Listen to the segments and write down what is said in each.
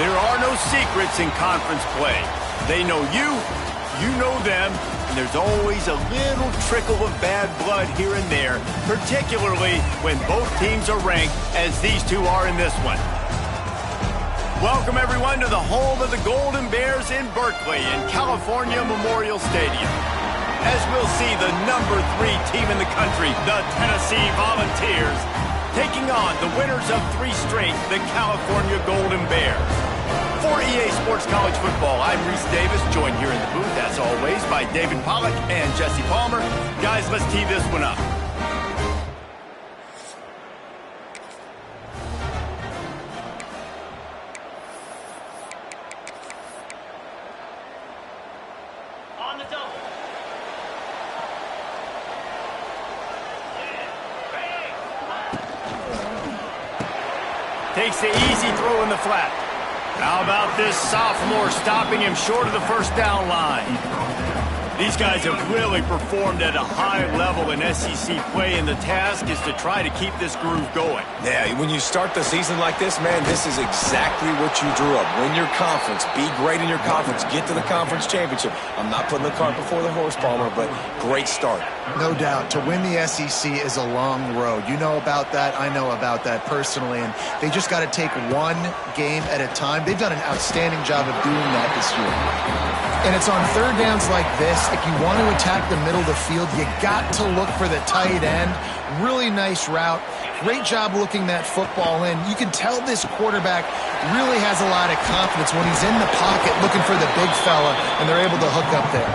There are no secrets in conference play. They know you, you know them, and there's always a little trickle of bad blood here and there, particularly when both teams are ranked as these two are in this one. Welcome, everyone, to the home of the Golden Bears in Berkeley in California Memorial Stadium. As we'll see the number 3 team in the country, the Tennessee Volunteers, taking on the winners of 3 straight, the California Golden Bears. For EA Sports College Football, I'm Reese Davis, joined here in the booth, as always, by David Pollack and Jesse Palmer. Guys, let's tee this one up. Takes the easy throw in the flat. How about this sophomore stopping him short of the first down line? These guys have really performed at a high level in SEC play, and the task is to try to keep this groove going. Yeah, when you start the season like this, man, this is exactly what you drew up. Win your conference. Be great in your conference. Get to the conference championship. I'm not putting the cart before the horse, Palmer, but great start. No doubt. To win the SEC is a long road. You know about that. I know about that personally. And they just got to take one game at a time. They've done an outstanding job of doing that this year. And it's on third downs like this. If you want to attack the middle of the field, you got to look for the tight end. Really nice route. Great job looking that football in. You can tell this quarterback really has a lot of confidence when he's in the pocket looking for the big fella, and they're able to hook up there.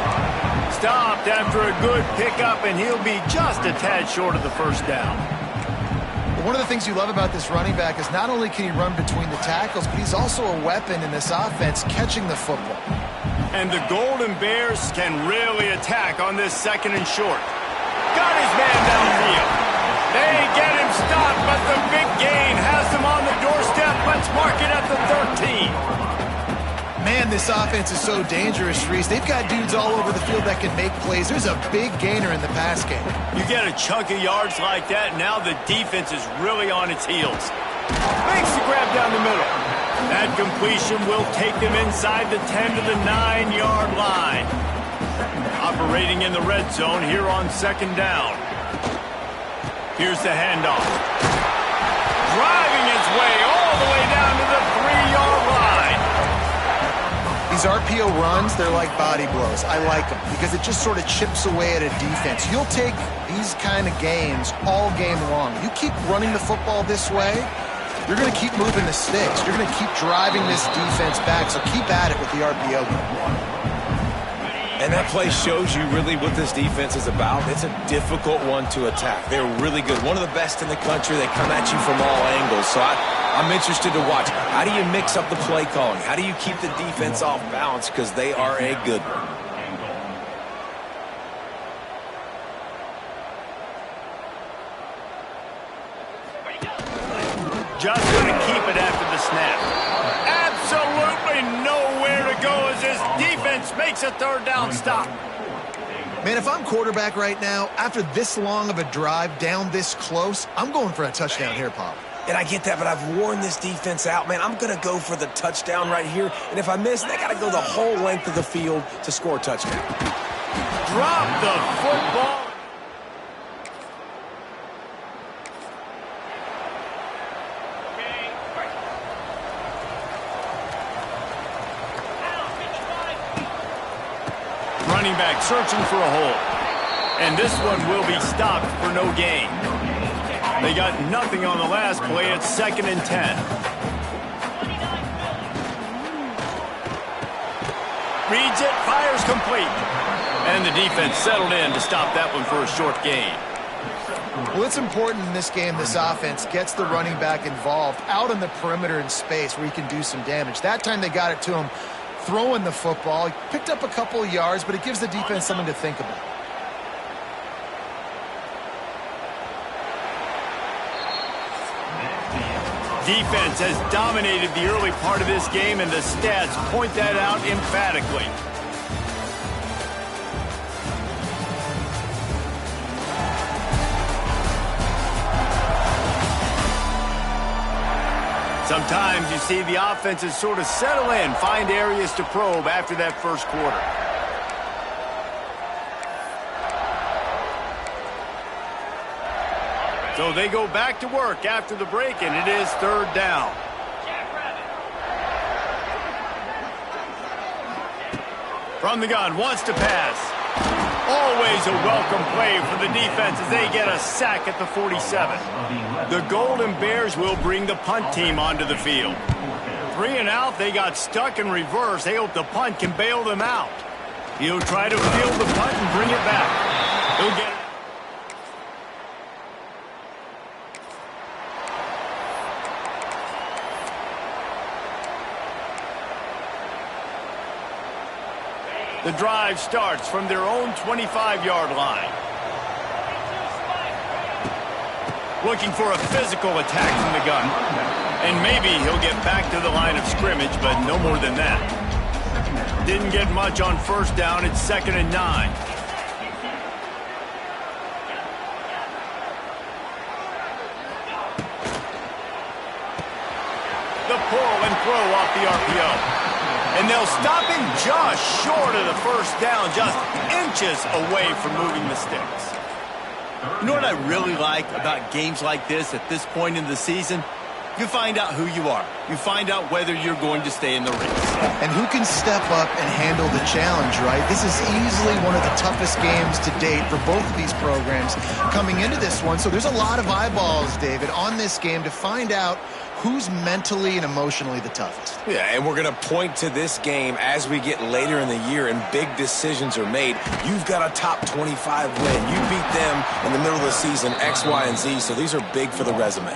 Stopped after a good pickup, and he'll be just a tad short of the first down. One of the things you love about this running back is not only can he run between the tackles, but he's also a weapon in this offense catching the football. And the Golden Bears can really attack on this second and short. Got his man downfield. They get him stopped, but the big gain has them on the doorstep. Let's mark it at the 13. Man, this offense is so dangerous, Reese. They've got dudes all over the field that can make plays. There's a big gainer in the pass game. You get a chunk of yards like that, now the defense is really on its heels. Makes the grab down the middle. That completion will take them inside the 10 to the 9-yard line. Operating in the red zone here on second down. Here's the handoff. Driving its way all the way down to the 3-yard line. These RPO runs, they're like body blows. I like them because it just sort of chips away at a defense. You'll take these kind of gains all game long. You keep running the football this way, you're going to keep moving the sticks. You're going to keep driving this defense back, so keep at it with the RPO. And that play shows you really what this defense is about. It's a difficult one to attack. They're really good. One of the best in the country. They come at you from all angles. So I'm interested to watch. How do you mix up the play calling? How do you keep the defense off balance? Because they are a good one. Just going to keep it after the snap. Absolutely nowhere to go as his defense makes a third down stop. Man, if I'm quarterback right now, after this long of a drive down this close, I'm going for a touchdown here, Pop. And I get that, but I've worn this defense out. Man, I'm going to go for the touchdown right here. And if I miss, they got to go the whole length of the field to score a touchdown. Drop the football. Running back searching for a hole. And this one will be stopped for no gain. They got nothing on the last play. It's 2nd and 10. Reads it, fires complete. And the defense settled in to stop that one for a short gain. Well, it's important in this game this offense gets the running back involved out on the perimeter in space where he can do some damage. That time they got it to him throwing the football. He picked up a couple of yards, but it gives the defense something to think about. Defense has dominated the early part of this game, and the stats point that out emphatically. Sometimes you see the offenses sort of settle in, find areas to probe after that first quarter. So they go back to work after the break, and it is third down. From the gun, wants to pass. Always a welcome play for the defense as they get a sack at the 47. The Golden Bears will bring the punt team onto the field. 3 and out, they got stuck in reverse. They hope the punt can bail them out. He'll try to field the punt and bring it back. He'll get it. The drive starts from their own 25-yard line. Looking for a physical attack from the gun. And maybe he'll get back to the line of scrimmage, but no more than that. Didn't get much on first down. It's 2nd and 9. The pull and throw off the RPO. And they'll stop him just short of the first down, just inches away from moving the sticks. You know what I really like about games like this at this point in the season? You find out who you are. You find out whether you're going to stay in the race. And who can step up and handle the challenge, right? This is easily one of the toughest games to date for both of these programs coming into this one. So there's a lot of eyeballs, David, on this game to find out who's mentally and emotionally the toughest. Yeah, and we're going to point to this game as we get later in the year and big decisions are made. You've got a top 25 win. You beat them in the middle of the season, X, Y, and Z, so these are big for the resume.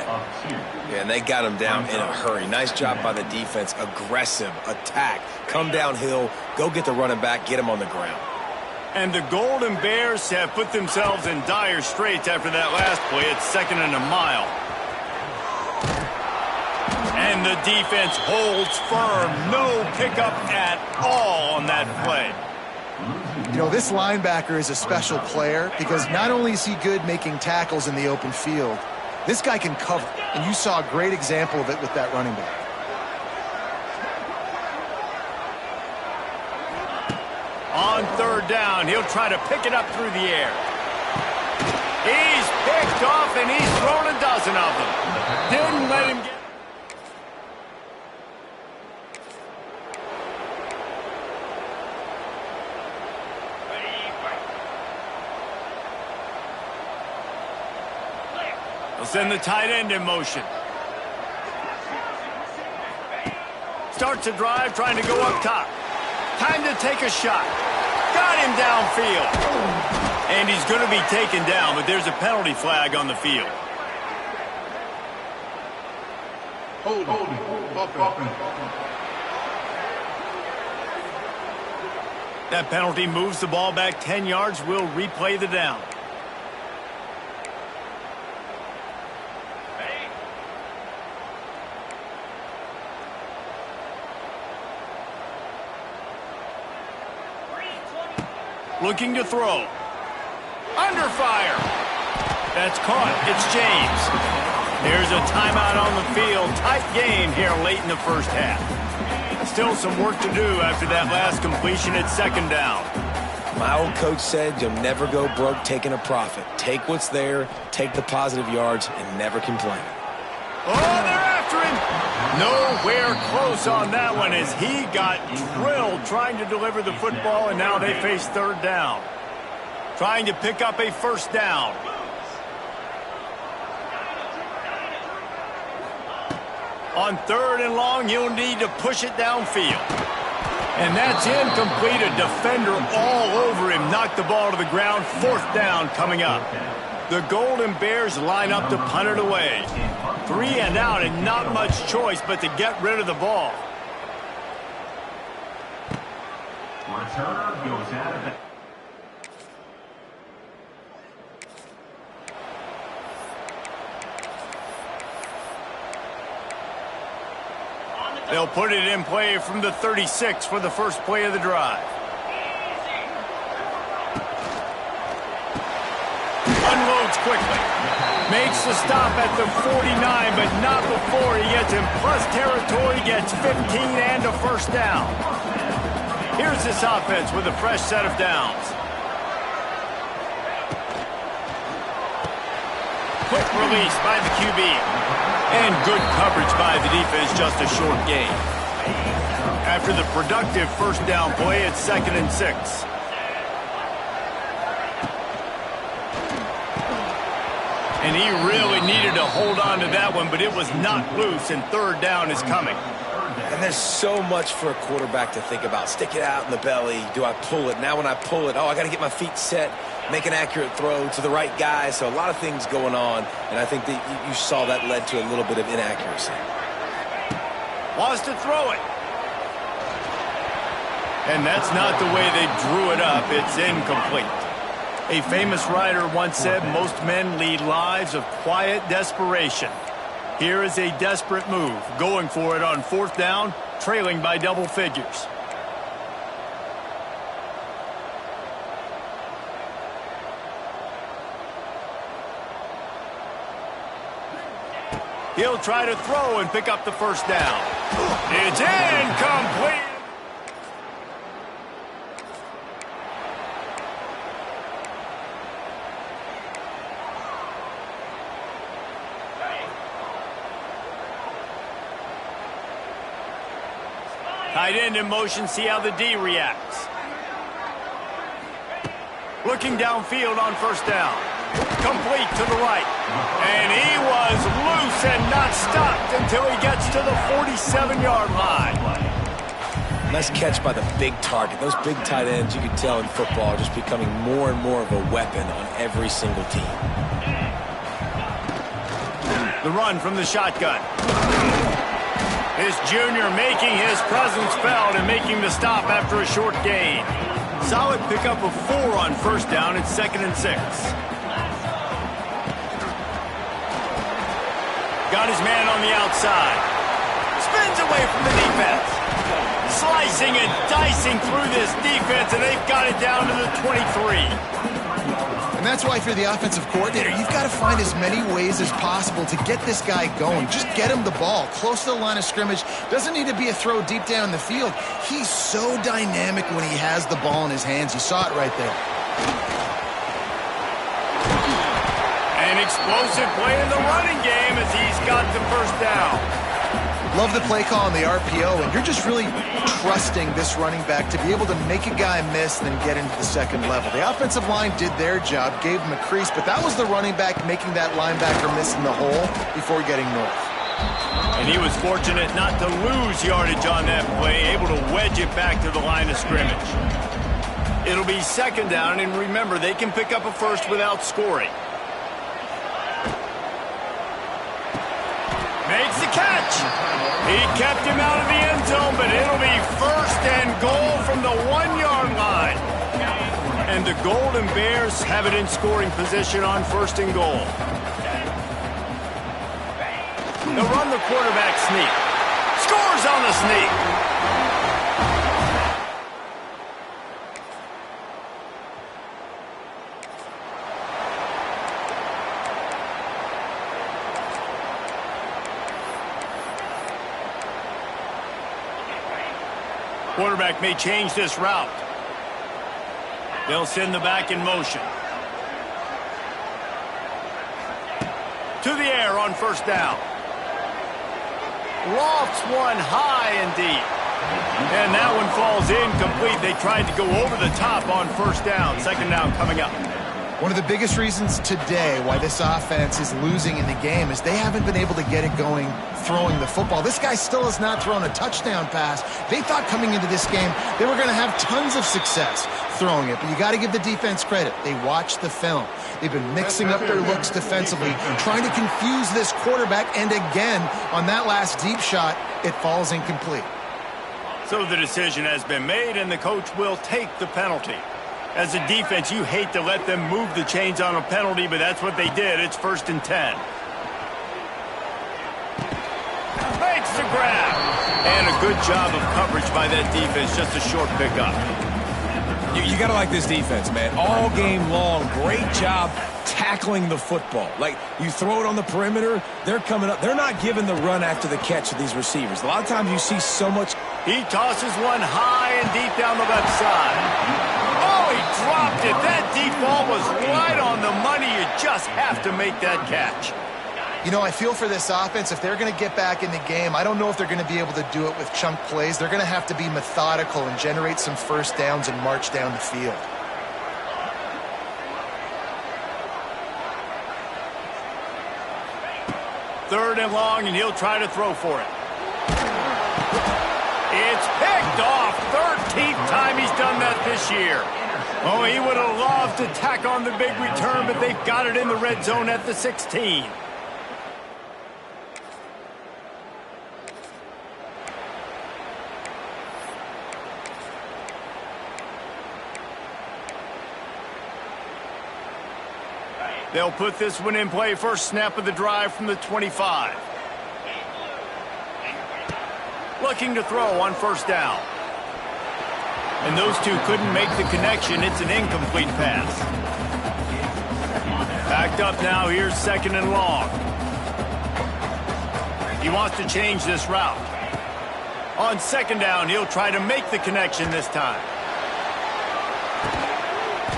Yeah, and they got him down in a hurry. Nice job by the defense. Aggressive attack. Come downhill. Go get the running back. Get him on the ground. And the Golden Bears have put themselves in dire straits after that last play. It's 2nd and a mile. And the defense holds firm. No pickup at all on that play. You know, this linebacker is a special player because not only is he good making tackles in the open field, this guy can cover. And you saw a great example of it with that running back. On third down, he'll try to pick it up through the air. He's picked off, and he's thrown a dozen of them. Didn't let him get... They'll send the tight end in motion. Starts a drive, trying to go up top. Time to take a shot. Got him downfield. And he's going to be taken down, but there's a penalty flag on the field. That penalty moves the ball back 10 yards. We'll replay the down. Looking to throw. Under fire. That's caught. It's James. There's a timeout on the field. Tight game here late in the first half. Still some work to do after that last completion at 2nd down. My old coach said you'll never go broke taking a profit. Take what's there, take the positive yards, and never complain. Oh, they're after him. Nowhere close on that one as he got drilled trying to deliver the football, and now they face third down. Trying to pick up a first down. On 3rd and long, you'll need to push it downfield. And that's incomplete. A defender all over him. Knocked the ball to the ground. 4th down coming up. The Golden Bears line up to punt it away. 3 and out and not much choice but to get rid of the ball. Returner goes out of it. They'll put it in play from the 36 for the first play of the drive. Unloads quickly. Makes the stop at the 49, but not before he gets in plus territory, gets 15 and a first down. Here's this offense with a fresh set of downs. Quick release by the QB. And good coverage by the defense, just a short gain. After the productive first down play, it's 2nd and 6. And he really needed to hold on to that one, but it was not loose, and 3rd down is coming. And there's so much for a quarterback to think about. Stick it out in the belly. Do I pull it? Now when I pull it, I got to get my feet set, make an accurate throw to the right guy. So a lot of things going on, and I think that you saw that led to a little bit of inaccuracy. Wants to throw it. And that's not the way they drew it up. It's incomplete. A famous writer once said, most men lead lives of quiet desperation. Here is a desperate move, going for it on 4th down, trailing by double figures. He'll try to throw and pick up the first down. It's incomplete. Tight end in motion, see how the D reacts. Looking downfield on 1st down. Complete to the right. And he was loose and not stopped until he gets to the 47-yard line. Nice catch by the big target. Those big tight ends, you can tell in football, are just becoming more and more of a weapon on every single team. The run from the shotgun. This junior making his presence felt and making the stop after a short gain. Solid pickup of 4 on 1st down. It's 2nd and 6. Got his man on the outside. Spins away from the defense. Slicing and dicing through this defense, and they've got it down to the 23. And that's why if you're the offensive coordinator, you've got to find as many ways as possible to get this guy going. Just get him the ball close to the line of scrimmage. Doesn't need to be a throw deep down the field. He's so dynamic when he has the ball in his hands. You saw it right there. An explosive play in the running game as he's got the first down. Love the play call on the RPO, and you're just really trusting this running back to be able to make a guy miss and then get into the 2nd level. The offensive line did their job, gave him a crease, but that was the running back making that linebacker miss in the hole before getting north. And he was fortunate not to lose yardage on that play, able to wedge it back to the line of scrimmage. It'll be 2nd down, and remember, they can pick up a first without scoring. Makes the catch. He kept him out of the end zone, but it'll be 1st and goal from the 1-yard line. And the Golden Bears have it in scoring position on 1st and goal. They'll run the quarterback sneak. Scores on the sneak. Quarterback may change this route. They'll send the back in motion. To the air on 1st down. Lofts one high and deep. And that one falls incomplete. They tried to go over the top on 1st down. 2nd down coming up. One of the biggest reasons today why this offense is losing in the game is they haven't been able to get it going throwing the football. This guy still has not thrown a touchdown pass. They thought coming into this game they were going to have tons of success throwing it, but you got to give the defense credit. They watched the film. They've been mixing up their looks defensively, trying to confuse this quarterback, and again, on that last deep shot, it falls incomplete. So the decision has been made, and the coach will take the penalty. As a defense, you hate to let them move the chains on a penalty, but that's what they did. It's 1st and 10. Makes the grab. And a good job of coverage by that defense. Just a short pickup. You got to like this defense, man. All game long, great job tackling the football. Like, you throw it on the perimeter, they're coming up. They're not giving the run after the catch to these receivers. A lot of times you see so much. He tosses one high and deep down the left side. Oh, he dropped it. That deep ball was right on the money. You just have to make that catch. You know, I feel for this offense. If they're going to get back in the game, I don't know if they're going to be able to do it with chunk plays. They're going to have to be methodical and generate some first downs and march down the field. Third and long, and he'll try to throw for it. It's picked off. 13th time he's done that this year. Oh, he would have loved to tack on the big return, but they've got it in the red zone at the 16. They'll put this one in play. First snap of the drive from the 25. Looking to throw on first down. And those two couldn't make the connection. It's an incomplete pass. Backed up now. Here's second and long. He wants to change this route. On second down, he'll try to make the connection this time.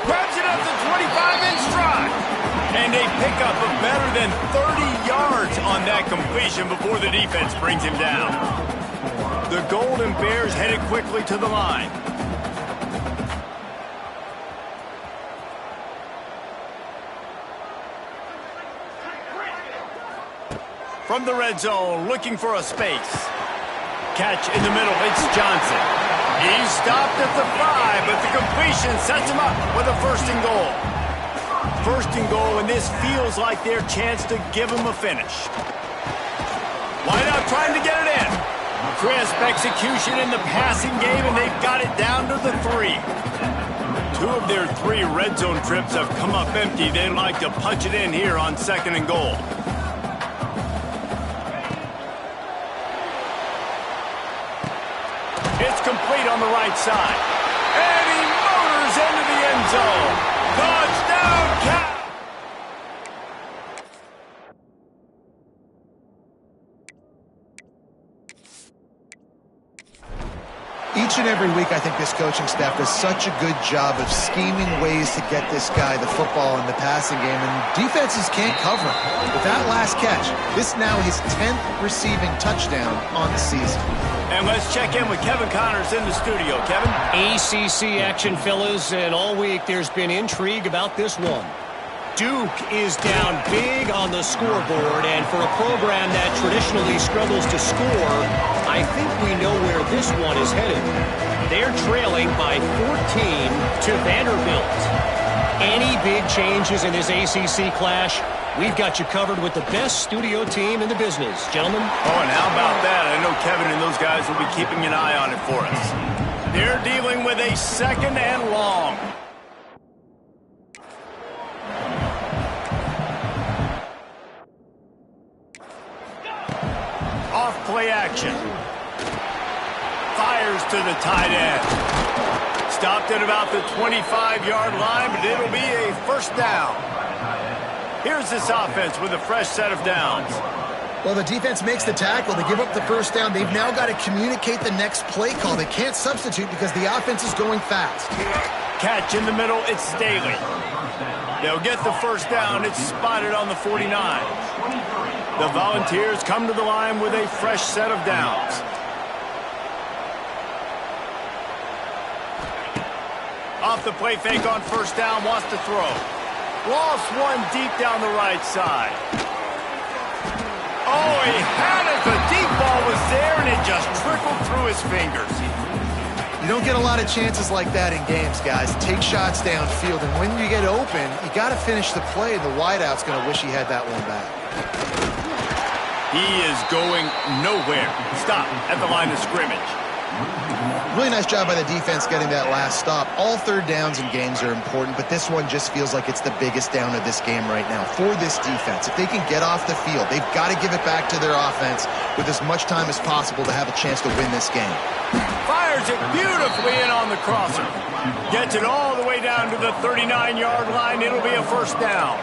Grabs it up to 25 in stride. And a pickup of better than 30 yards on that completion before the defense brings him down. The Golden Bears headed quickly to the line. From the red zone, looking for a space. Catch in the middle, it's Johnson. He stopped at the 5, but the completion sets him up with a first and goal. First and goal, and this feels like their chance to give him a finish. Wide out trying to get it in. Crisp execution in the passing game, and they've got it down to the 3. 2 of their 3 red zone trips have come up empty. They like to punch it in here on second and goal. It's complete on the right side. And he motors into the end zone. Touchdown, Cat! Each and every week, I think this coaching staff does such a good job of scheming ways to get this guy the football in the passing game, and defenses can't cover him. With that last catch, this now his 10th receiving touchdown on the season. And let's check in with Kevin Connors in the studio. Kevin? ACC action, fellas, and all week there's been intrigue about this one. Duke is down big on the scoreboard, and for a program that traditionally struggles to score, I think we know where this one is headed. They're trailing by 14 to Vanderbilt. Any big changes in this ACC clash? We've got you covered with the best studio team in the business. Gentlemen? Oh, and how about that? I know Kevin and those guys will be keeping an eye on it for us. They're dealing with a second and long. Off play action. Fires to the tight end. Stopped at about the 25-yard line, but it'll be a first down. Here's this offense with a fresh set of downs. Well, the defense makes the tackle. They give up the first down. They've now got to communicate the next play call. They can't substitute because the offense is going fast. Catch in the middle, it's Staley. They'll get the first down. It's spotted on the 49. The Volunteers come to the line with a fresh set of downs. Off the play fake on first down, wants to throw. Lost one deep down the right side. Oh, he had it. The deep ball was there, and it just trickled through his fingers. You don't get a lot of chances like that in games, guys. Take shots downfield, and when you get open, you got to finish the play. The wideout's going to wish he had that one back. He is going nowhere. Stop at the line of scrimmage. Really nice job by the defense getting that last stop. All third downs in games are important, but this one just feels like it's the biggest down of this game right now for this defense. If they can get off the field, they've got to give it back to their offense with as much time as possible to have a chance to win this game. Fires it beautifully in on the crosser. Gets it all the way down to the 39-yard line. It'll be a first down.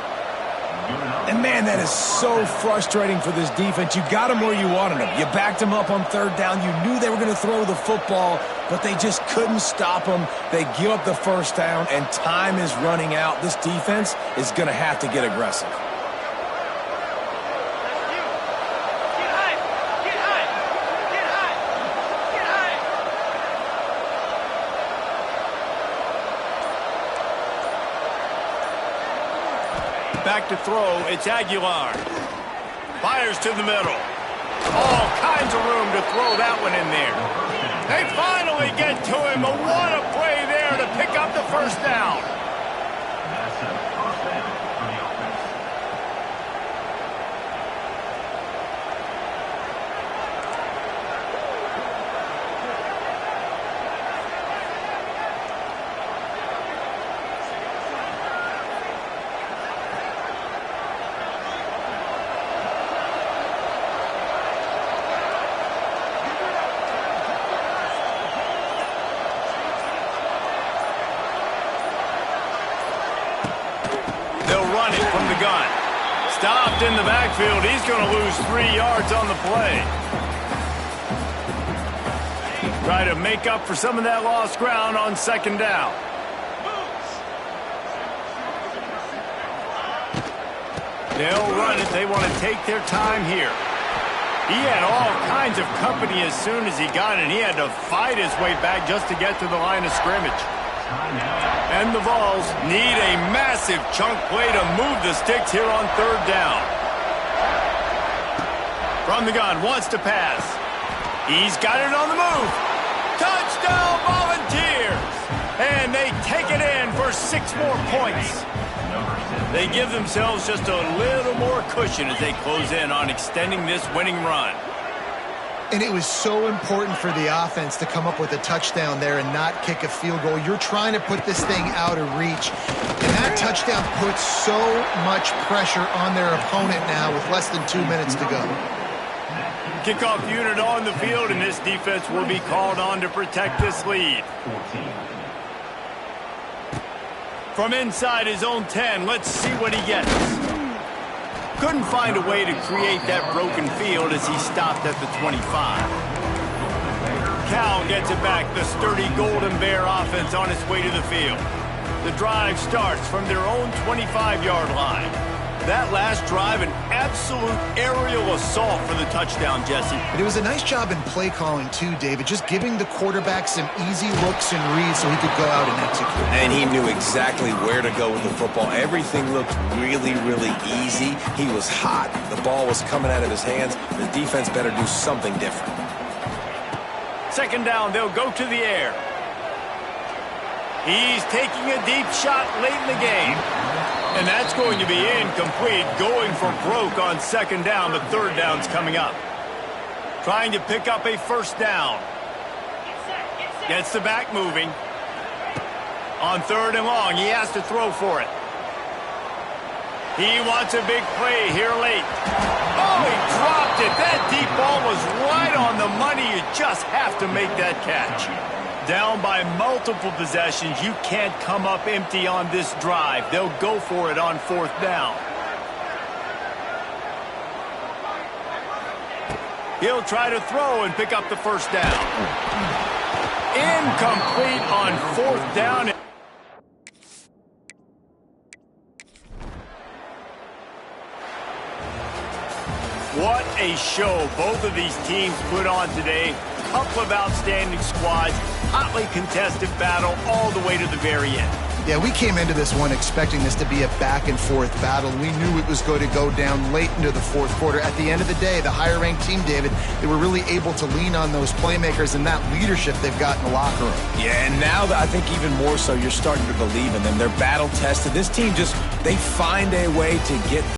And, man, that is so frustrating for this defense. You got them where you wanted them. You backed them up on third down. You knew they were going to throw the football, but they just couldn't stop them. They give up the first down, and time is running out. This defense is going to have to get aggressive. Back to throw, it's Aguilar. Fires to the middle. All kinds of room to throw that one in there. They finally get to him, but what a play there to pick up the first down. From the gun. Stopped in the backfield. He's going to lose 3 yards on the play. Try to make up for some of that lost ground on second down. They'll run it. They want to take their time here. He had all kinds of company as soon as he got it. He had to fight his way back just to get to the line of scrimmage. And the Vols need a massive chunk play to move the sticks here on third down. From the gun, wants to pass. He's got it on the move. Touchdown, Volunteers! And they take it in for 6 more points. They give themselves just a little more cushion as they close in on extending this winning run. And it was so important for the offense to come up with a touchdown there and not kick a field goal. You're trying to put this thing out of reach. And that touchdown puts so much pressure on their opponent now with less than 2 minutes to go. Kickoff unit on the field, and this defense will be called on to protect this lead. From inside his own 10, let's see what he gets. Couldn't find a way to create that broken field as he stopped at the 25. Cal gets it back. The sturdy Golden Bear offense on its way to the field. The drive starts from their own 25-yard line. That last drive, an absolute aerial assault for the touchdown, Jesse. And it was a nice job in play calling, too, David, just giving the quarterback some easy looks and reads so he could go out and execute. And he knew exactly where to go with the football. Everything looked really, really easy. He was hot. The ball was coming out of his hands. The defense better do something different. Second down, they'll go to the air. He's taking a deep shot late in the game. And that's going to be incomplete, going for broke on second down, but third down's coming up. Trying to pick up a first down. Gets the back moving. On third and long, he has to throw for it. He wants a big play here late. Oh, he dropped it. That deep ball was right on the money. You just have to make that catch. Down by multiple possessions, you can't come up empty on this drive. They'll go for it on fourth down. He'll try to throw and pick up the first down. Incomplete on fourth down. What a show both of these teams put on today. Couple of outstanding squads, hotly contested battle all the way to the very end. Yeah, we came into this one expecting this to be a back-and-forth battle. We knew it was going to go down late into the fourth quarter. At the end of the day, the higher-ranked team, David, they were really able to lean on those playmakers and that leadership they've got in the locker room. Yeah, and now I think even more so, you're starting to believe in them. They're battle-tested. This team just, they find a way to get